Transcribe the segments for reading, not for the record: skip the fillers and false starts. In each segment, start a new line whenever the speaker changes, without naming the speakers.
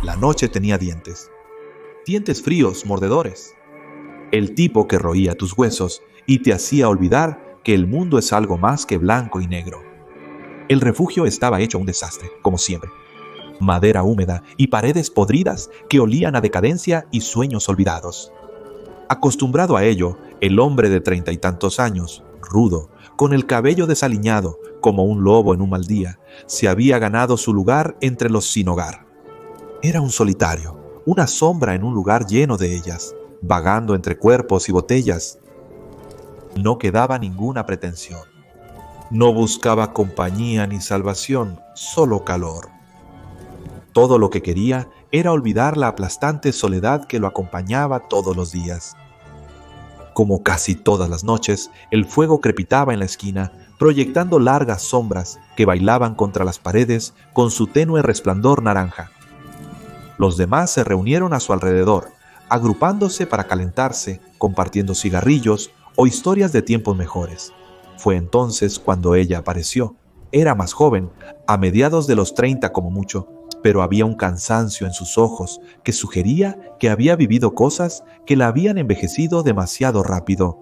La noche tenía dientes. Dientes fríos, mordedores. El tipo que roía tus huesos y te hacía olvidar que el mundo es algo más que blanco y negro. El refugio estaba hecho un desastre, como siempre. Madera húmeda y paredes podridas que olían a decadencia y sueños olvidados. Acostumbrado a ello, el hombre de 30 y tantos años, rudo, con el cabello desaliñado como un lobo en un mal día, se había ganado su lugar entre los sin hogar. Era un solitario, una sombra en un lugar lleno de ellas, vagando entre cuerpos y botellas. No quedaba ninguna pretensión. No buscaba compañía ni salvación, solo calor. Todo lo que quería era olvidar la aplastante soledad que lo acompañaba todos los días. Como casi todas las noches, el fuego crepitaba en la esquina, proyectando largas sombras que bailaban contra las paredes con su tenue resplandor naranja. Los demás se reunieron a su alrededor, agrupándose para calentarse, compartiendo cigarrillos o historias de tiempos mejores. Fue entonces cuando ella apareció. Era más joven, a mediados de los 30 como mucho, pero había un cansancio en sus ojos que sugería que había vivido cosas que la habían envejecido demasiado rápido.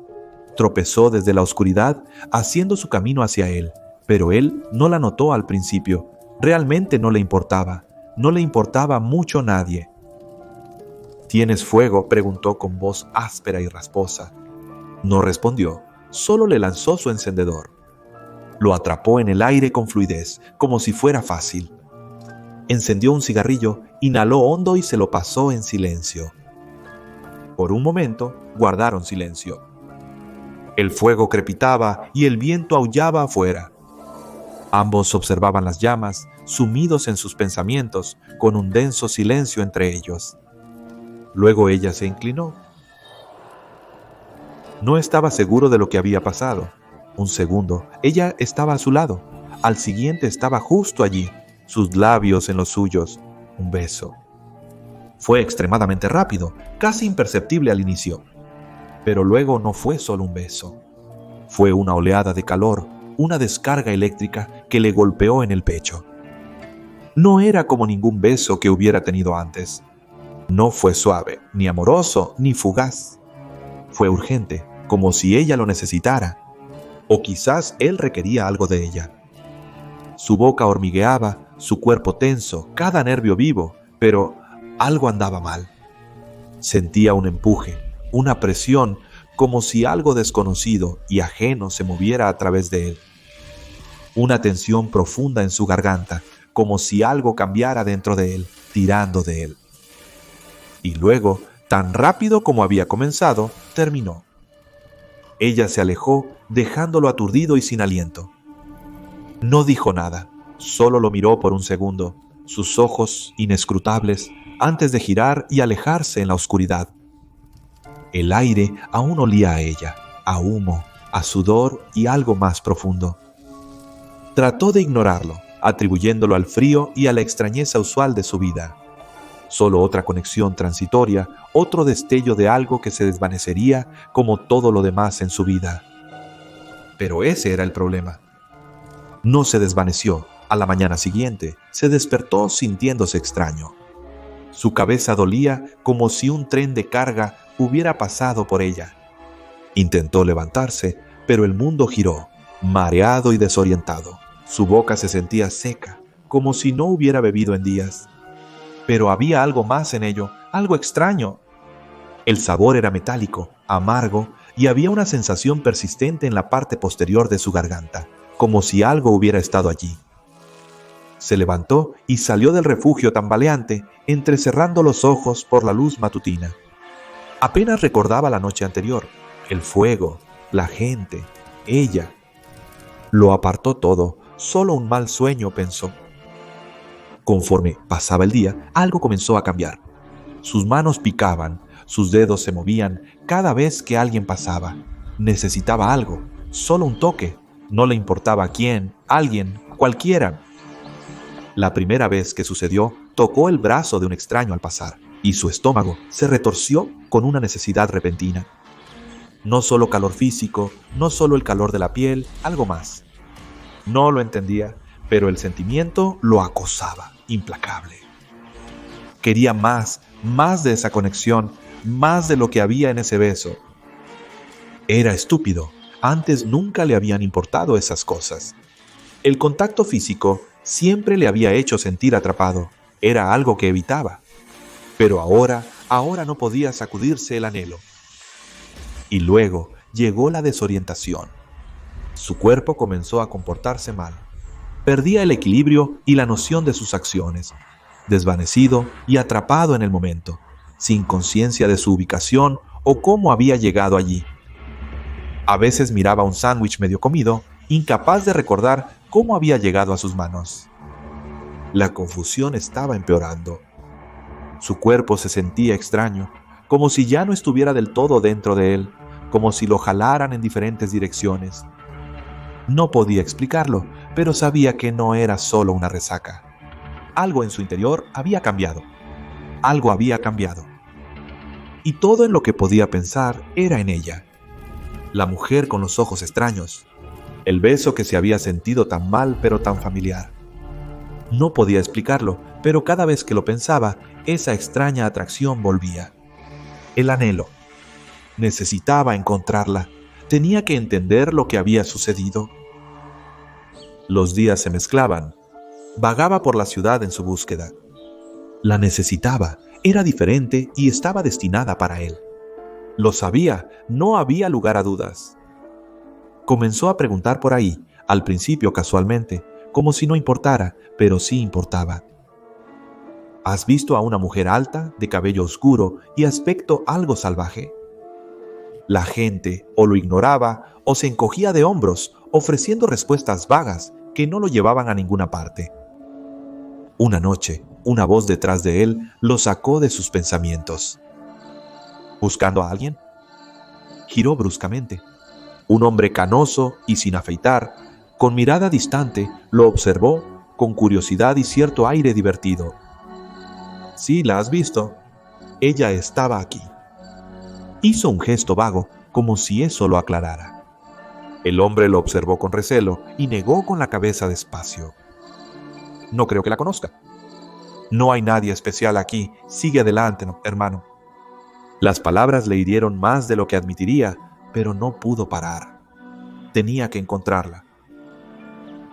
Tropezó desde la oscuridad, haciendo su camino hacia él, pero él no la notó al principio. Realmente no le importaba mucho nadie. ¿Tienes fuego?, preguntó con voz áspera y rasposa. No respondió, solo le lanzó su encendedor. Lo atrapó en el aire con fluidez, como si fuera fácil. Encendió un cigarrillo, inhaló hondo y se lo pasó en silencio. Por un momento, guardaron silencio. El fuego crepitaba y el viento aullaba afuera. Ambos observaban las llamas, sumidos en sus pensamientos, con un denso silencio entre ellos. Luego ella se inclinó. No estaba seguro de lo que había pasado. Un segundo, ella estaba a su lado. Al siguiente estaba justo allí, sus labios en los suyos. Un beso. Fue extremadamente rápido, casi imperceptible al inicio. Pero luego no fue solo un beso. Fue una oleada de calor, una descarga eléctrica que le golpeó en el pecho. No era como ningún beso que hubiera tenido antes. No fue suave, ni amoroso, ni fugaz. Fue urgente, como si ella lo necesitara. O quizás él requería algo de ella. Su boca hormigueaba, su cuerpo tenso, cada nervio vivo, pero algo andaba mal. Sentía un empuje, una presión, como si algo desconocido y ajeno se moviera a través de él. Una tensión profunda en su garganta, como si algo cambiara dentro de él, tirando de él. Y luego, tan rápido como había comenzado, terminó. Ella se alejó, dejándolo aturdido y sin aliento. No dijo nada, solo lo miró por un segundo, sus ojos inescrutables, antes de girar y alejarse en la oscuridad. El aire aún olía a ella, a humo, a sudor y algo más profundo. Trató de ignorarlo, atribuyéndolo al frío y a la extrañeza usual de su vida. Solo otra conexión transitoria, otro destello de algo que se desvanecería como todo lo demás en su vida. Pero ese era el problema. No se desvaneció. A la mañana siguiente, se despertó sintiéndose extraño. Su cabeza dolía como si un tren de carga hubiera pasado por ella. Intentó levantarse, pero el mundo giró, mareado y desorientado. Su boca se sentía seca, como si no hubiera bebido en días. Pero había algo más en ello, algo extraño. El sabor era metálico, amargo, y había una sensación persistente en la parte posterior de su garganta, como si algo hubiera estado allí. Se levantó y salió del refugio tambaleante, entrecerrando los ojos por la luz matutina. Apenas recordaba la noche anterior, el fuego, la gente, ella. Lo apartó todo, solo un mal sueño, pensó. Conforme pasaba el día, algo comenzó a cambiar. Sus manos picaban, sus dedos se movían cada vez que alguien pasaba. Necesitaba algo, solo un toque. No le importaba quién, alguien, cualquiera. La primera vez que sucedió, tocó el brazo de un extraño al pasar, y su estómago se retorció con una necesidad repentina. No solo calor físico, no solo el calor de la piel, algo más. No lo entendía, pero el sentimiento lo acosaba, implacable. Quería más de esa conexión, más de lo que había en ese beso. Era estúpido. Antes nunca le habían importado esas cosas. El contacto físico siempre le había hecho sentir atrapado. Era algo que evitaba. Pero ahora no podía sacudirse el anhelo. Y luego llegó la desorientación. Su cuerpo comenzó a comportarse mal. Perdía el equilibrio y la noción de sus acciones, desvanecido y atrapado en el momento, sin conciencia de su ubicación o cómo había llegado allí. A veces miraba un sándwich medio comido, incapaz de recordar cómo había llegado a sus manos. La confusión estaba empeorando. Su cuerpo se sentía extraño, como si ya no estuviera del todo dentro de él, como si lo jalaran en diferentes direcciones. No podía explicarlo, pero sabía que no era solo una resaca. Algo en su interior había cambiado. Algo había cambiado. Y todo en lo que podía pensar era en ella. La mujer con los ojos extraños. El beso que se había sentido tan mal pero tan familiar. No podía explicarlo, pero cada vez que lo pensaba, esa extraña atracción volvía. El anhelo. Necesitaba encontrarla. Tenía que entender lo que había sucedido. Los días se mezclaban. Vagaba por la ciudad en su búsqueda. La necesitaba, era diferente y estaba destinada para él. Lo sabía, no había lugar a dudas. Comenzó a preguntar por ahí, al principio casualmente, como si no importara, pero sí importaba. ¿Has visto a una mujer alta, de cabello oscuro y aspecto algo salvaje? La gente o lo ignoraba o se encogía de hombros, ofreciendo respuestas vagas que no lo llevaban a ninguna parte. Una noche, una voz detrás de él lo sacó de sus pensamientos. ¿Buscando a alguien? Giró bruscamente. Un hombre canoso y sin afeitar, con mirada distante, lo observó con curiosidad y cierto aire divertido. Sí, la has visto. Ella estaba aquí. Hizo un gesto vago, como si eso lo aclarara. El hombre lo observó con recelo y negó con la cabeza despacio. No creo que la conozca. No hay nadie especial aquí. Sigue adelante, hermano. Las palabras le hirieron más de lo que admitiría, pero no pudo parar. Tenía que encontrarla.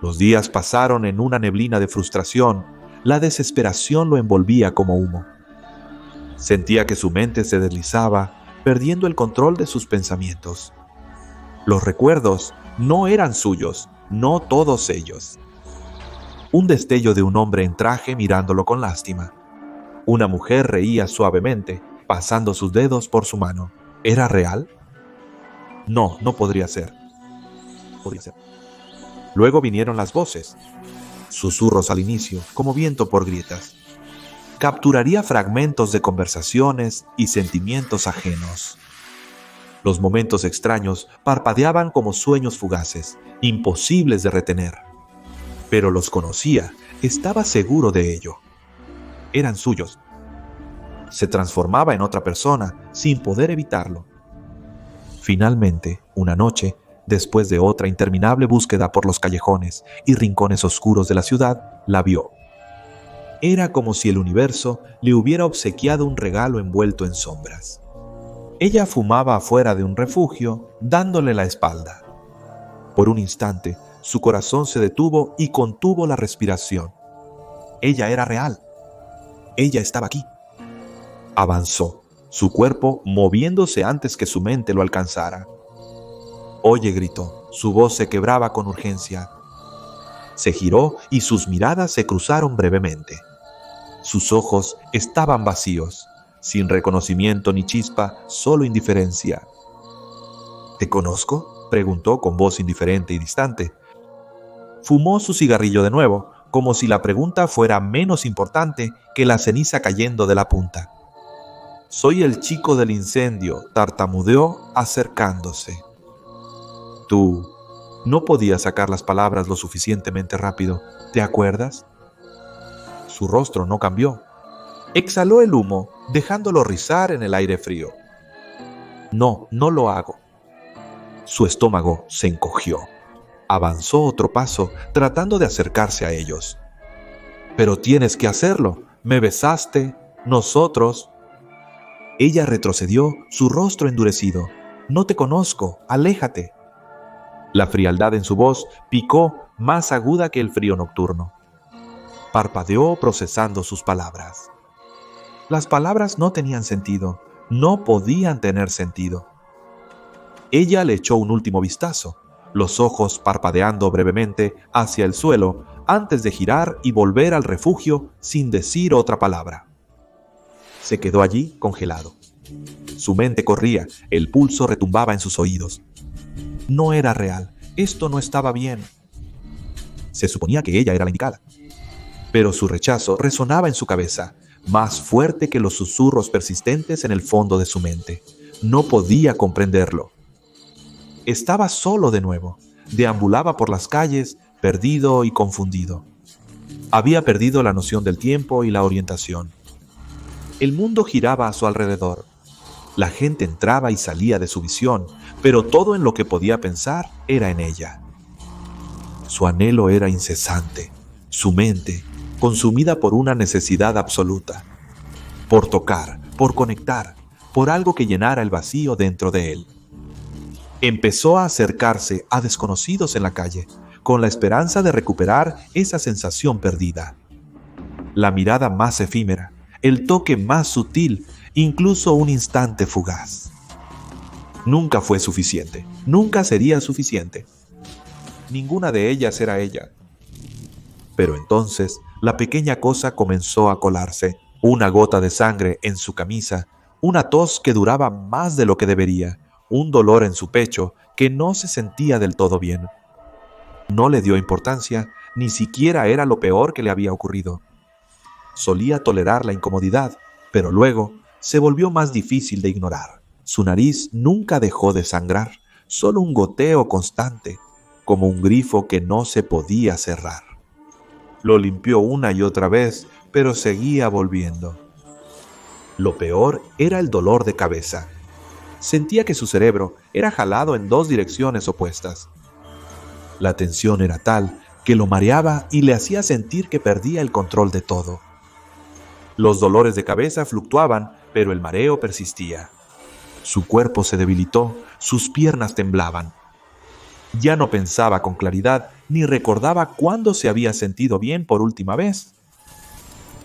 Los días pasaron en una neblina de frustración. La desesperación lo envolvía como humo. Sentía que su mente se deslizaba, perdiendo el control de sus pensamientos. Los recuerdos no eran suyos, no todos ellos. Un destello de un hombre en traje mirándolo con lástima. Una mujer reía suavemente, pasando sus dedos por su mano. ¿Era real? No, no podría ser. Luego vinieron las voces. Susurros al inicio, como viento por grietas. Capturaría fragmentos de conversaciones y sentimientos ajenos. Los momentos extraños parpadeaban como sueños fugaces, imposibles de retener. Pero los conocía, estaba seguro de ello. Eran suyos. Se transformaba en otra persona sin poder evitarlo. Finalmente, una noche, después de otra interminable búsqueda por los callejones y rincones oscuros de la ciudad, la vio. Era como si el universo le hubiera obsequiado un regalo envuelto en sombras. Ella fumaba afuera de un refugio, dándole la espalda. Por un instante, su corazón se detuvo y contuvo la respiración. Ella era real. Ella estaba aquí. Avanzó, su cuerpo moviéndose antes que su mente lo alcanzara. «Oye», gritó, su voz se quebraba con urgencia. Se giró y sus miradas se cruzaron brevemente. Sus ojos estaban vacíos, sin reconocimiento ni chispa, solo indiferencia. «¿Te conozco?», preguntó con voz indiferente y distante. Fumó su cigarrillo de nuevo, como si la pregunta fuera menos importante que la ceniza cayendo de la punta. «Soy el chico del incendio», tartamudeó acercándose. «Tú...» No podía sacar las palabras lo suficientemente rápido. «¿Te acuerdas?». Su rostro no cambió. Exhaló el humo, dejándolo rizar en el aire frío. «No, no lo hago». Su estómago se encogió. Avanzó otro paso, tratando de acercarse a ellos. «Pero tienes que hacerlo. Me besaste». Nosotros... Ella retrocedió, su rostro endurecido. «No te conozco, aléjate». La frialdad en su voz picó, más aguda que el frío nocturno. Parpadeó procesando sus palabras. Las palabras no tenían sentido, no podían tener sentido. Ella le echó un último vistazo, los ojos parpadeando brevemente hacia el suelo antes de girar y volver al refugio sin decir otra palabra. Se quedó allí congelado. Su mente corría, el pulso retumbaba en sus oídos. No era real, esto no estaba bien. Se suponía que ella era la indicada. Pero su rechazo resonaba en su cabeza, más fuerte que los susurros persistentes en el fondo de su mente. No podía comprenderlo. Estaba solo de nuevo. Deambulaba por las calles, perdido y confundido. Había perdido la noción del tiempo y la orientación. El mundo giraba a su alrededor. La gente entraba y salía de su visión, pero todo en lo que podía pensar era en ella. Su anhelo era incesante, su mente consumida por una necesidad absoluta, por tocar, por conectar, por algo que llenara el vacío dentro de él. Empezó a acercarse a desconocidos en la calle, con la esperanza de recuperar esa sensación perdida. La mirada más efímera, el toque más sutil, incluso un instante fugaz. Nunca fue suficiente, nunca sería suficiente. Ninguna de ellas era ella. Pero entonces la pequeña cosa comenzó a colarse, una gota de sangre en su camisa, una tos que duraba más de lo que debería, un dolor en su pecho que no se sentía del todo bien. No le dio importancia, ni siquiera era lo peor que le había ocurrido. Solía tolerar la incomodidad, pero luego se volvió más difícil de ignorar. Su nariz nunca dejó de sangrar, solo un goteo constante, como un grifo que no se podía cerrar. Lo limpió una y otra vez, pero seguía volviendo. Lo peor era el dolor de cabeza. Sentía que su cerebro era jalado en dos direcciones opuestas. La tensión era tal que lo mareaba y le hacía sentir que perdía el control de todo. Los dolores de cabeza fluctuaban, pero el mareo persistía. Su cuerpo se debilitó, sus piernas temblaban. Ya no pensaba con claridad ni recordaba cuándo se había sentido bien por última vez.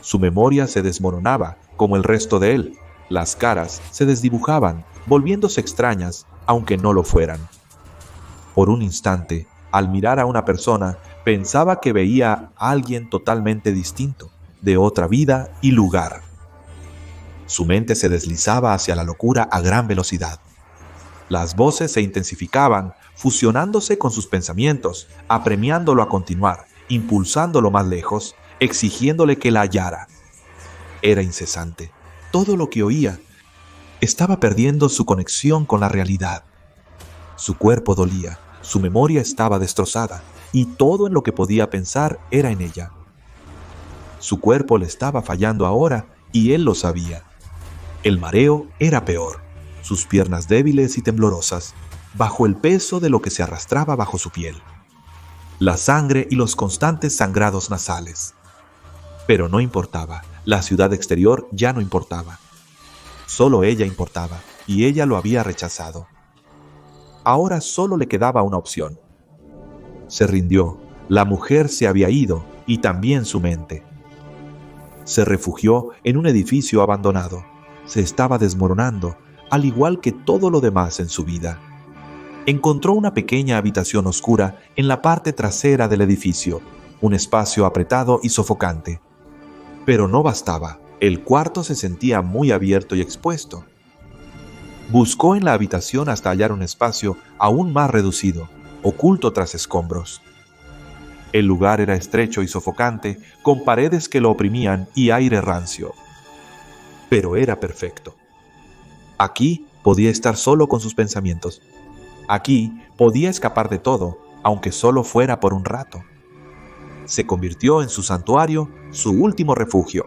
Su memoria se desmoronaba, como el resto de él. Las caras se desdibujaban, volviéndose extrañas, aunque no lo fueran. Por un instante, al mirar a una persona, pensaba que veía a alguien totalmente distinto, de otra vida y lugar. Su mente se deslizaba hacia la locura a gran velocidad. Las voces se intensificaban, fusionándose con sus pensamientos, apremiándolo a continuar, impulsándolo más lejos, exigiéndole que la hallara. Era incesante. Todo lo que oía estaba perdiendo su conexión con la realidad. Su cuerpo dolía, su memoria estaba destrozada, y todo en lo que podía pensar era en ella. Su cuerpo le estaba fallando ahora, y él lo sabía. El mareo era peor, sus piernas débiles y temblorosas, bajo el peso de lo que se arrastraba bajo su piel. La sangre y los constantes sangrados nasales. Pero no importaba, la ciudad exterior ya no importaba. Solo ella importaba, y ella lo había rechazado. Ahora solo le quedaba una opción. Se rindió, la mujer se había ido, y también su mente. Se refugió en un edificio abandonado. Se estaba desmoronando, al igual que todo lo demás en su vida. Encontró una pequeña habitación oscura en la parte trasera del edificio, un espacio apretado y sofocante. Pero no bastaba, el cuarto se sentía muy abierto y expuesto. Buscó en la habitación hasta hallar un espacio aún más reducido, oculto tras escombros. El lugar era estrecho y sofocante, con paredes que lo oprimían y aire rancio. Pero era perfecto. Aquí podía estar solo con sus pensamientos. Aquí podía escapar de todo, aunque solo fuera por un rato. Se convirtió en su santuario, su último refugio.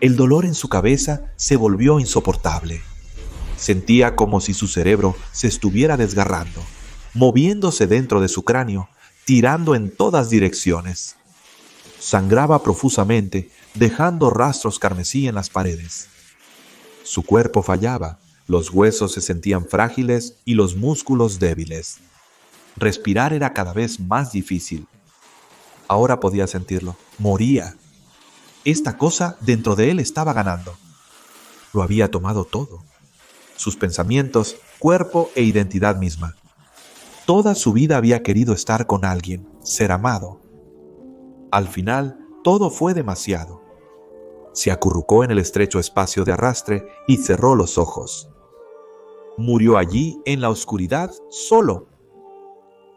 El dolor en su cabeza se volvió insoportable. Sentía como si su cerebro se estuviera desgarrando, moviéndose dentro de su cráneo, tirando en todas direcciones. Sangraba profusamente, dejando rastros carmesí en las paredes. Su cuerpo fallaba, los huesos se sentían frágiles y los músculos débiles. Respirar era cada vez más difícil. Ahora podía sentirlo. Moría. Esta cosa dentro de él estaba ganando. Lo había tomado todo. Sus pensamientos, cuerpo e identidad misma. Toda su vida había querido estar con alguien, ser amado. Al final, todo fue demasiado. Se acurrucó en el estrecho espacio de arrastre y cerró los ojos. Murió allí, en la oscuridad, solo.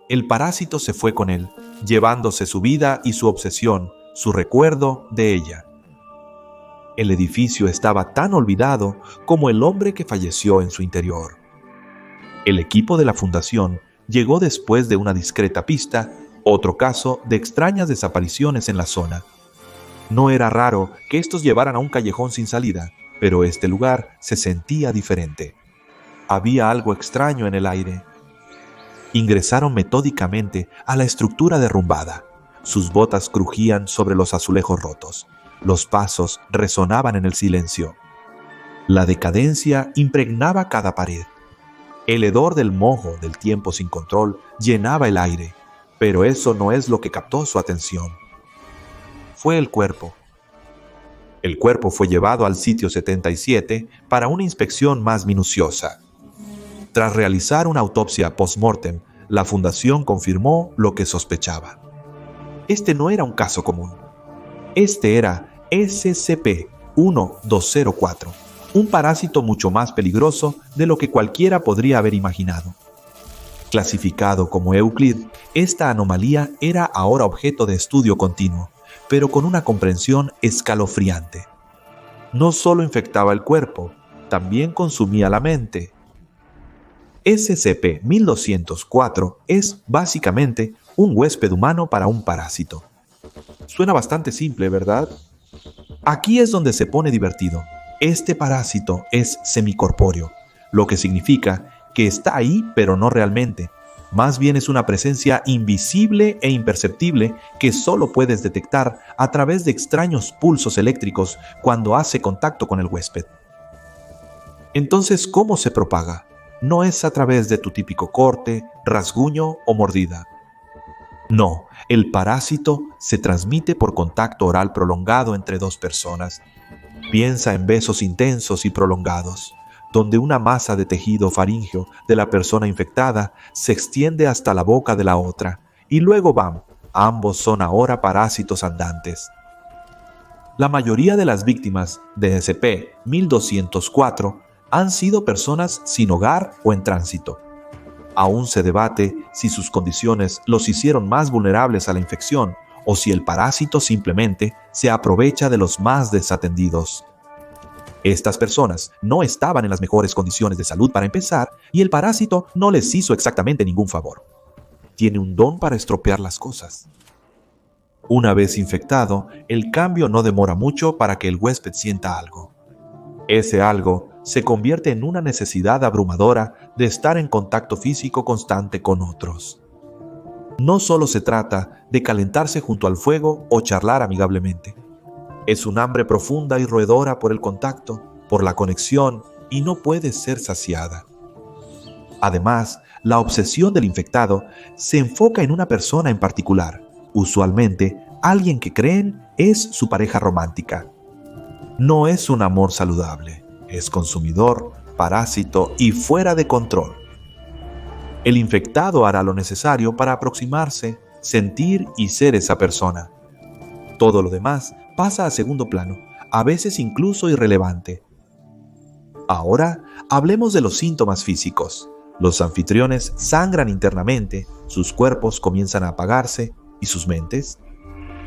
El parásito se fue con él, llevándose su vida y su obsesión, su recuerdo de ella. El edificio estaba tan olvidado como el hombre que falleció en su interior. El equipo de la fundación llegó después de una discreta pista, otro caso de extrañas desapariciones en la zona. No era raro que estos llevaran a un callejón sin salida, pero este lugar se sentía diferente. Había algo extraño en el aire. Ingresaron metódicamente a la estructura derrumbada. Sus botas crujían sobre los azulejos rotos. Los pasos resonaban en el silencio. La decadencia impregnaba cada pared. El hedor del moho del tiempo sin control llenaba el aire, pero eso no es lo que captó su atención. Fue el cuerpo. El cuerpo fue llevado al sitio 77 para una inspección más minuciosa. Tras realizar una autopsia post-mortem, la fundación confirmó lo que sospechaba. Este no era un caso común. Este era SCP-1204, un parásito mucho más peligroso de lo que cualquiera podría haber imaginado. Clasificado como Euclid, esta anomalía era ahora objeto de estudio continuo, pero con una comprensión escalofriante. No solo infectaba el cuerpo, también consumía la mente. SCP-1204 es básicamente un huésped humano para un parásito. Suena bastante simple, ¿verdad? Aquí es donde se pone divertido. Este parásito es semicorpóreo, lo que significa que está ahí pero no realmente. Más bien es una presencia invisible e imperceptible que solo puedes detectar a través de extraños pulsos eléctricos cuando hace contacto con el huésped. Entonces, ¿cómo se propaga? No es a través de tu típico corte, rasguño o mordida. No, el parásito se transmite por contacto oral prolongado entre dos personas. Piensa en besos intensos y prolongados, donde una masa de tejido faríngeo de la persona infectada se extiende hasta la boca de la otra, y luego ¡bam! Ambos son ahora parásitos andantes. La mayoría de las víctimas de SCP-1204 han sido personas sin hogar o en tránsito. Aún se debate si sus condiciones los hicieron más vulnerables a la infección o si el parásito simplemente se aprovecha de los más desatendidos. Estas personas no estaban en las mejores condiciones de salud para empezar y el parásito no les hizo exactamente ningún favor. Tiene un don para estropear las cosas. Una vez infectado, el cambio no demora mucho para que el huésped sienta algo. Ese algo se convierte en una necesidad abrumadora de estar en contacto físico constante con otros. No solo se trata de calentarse junto al fuego o charlar amigablemente. Es un hambre profunda y roedora por el contacto, por la conexión, y no puede ser saciada. Además, la obsesión del infectado se enfoca en una persona en particular, usualmente alguien que creen es su pareja romántica. No es un amor saludable, es consumidor, parásito y fuera de control. El infectado hará lo necesario para aproximarse, sentir y ser esa persona. Todo lo demás pasa a segundo plano, a veces incluso irrelevante. Ahora hablemos de los síntomas físicos. Los anfitriones sangran internamente, sus cuerpos comienzan a apagarse y sus mentes.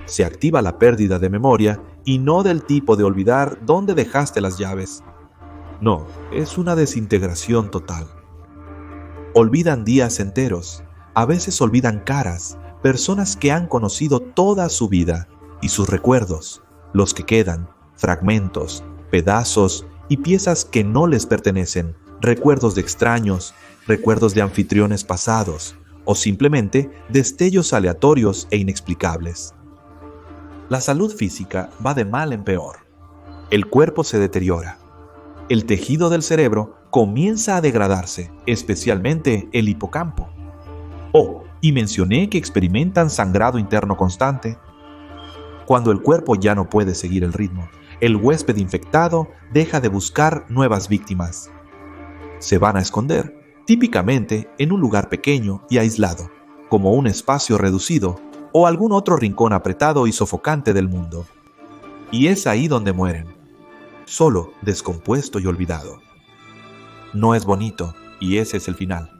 Se activa la pérdida de memoria y no del tipo de olvidar dónde dejaste las llaves. No, es una desintegración total. Olvidan días enteros, a veces olvidan caras, personas que han conocido toda su vida y sus recuerdos, los que quedan, fragmentos, pedazos y piezas que no les pertenecen, recuerdos de extraños, recuerdos de anfitriones pasados o simplemente destellos aleatorios e inexplicables. La salud física va de mal en peor. El cuerpo se deteriora. El tejido del cerebro comienza a degradarse, especialmente el hipocampo. Oh, y mencioné que experimentan sangrado interno constante. Cuando el cuerpo ya no puede seguir el ritmo, el huésped infectado deja de buscar nuevas víctimas. Se van a esconder, típicamente en un lugar pequeño y aislado, como un espacio reducido o algún otro rincón apretado y sofocante del mundo. Y es ahí donde mueren, solo, descompuesto y olvidado. No es bonito, y ese es el final.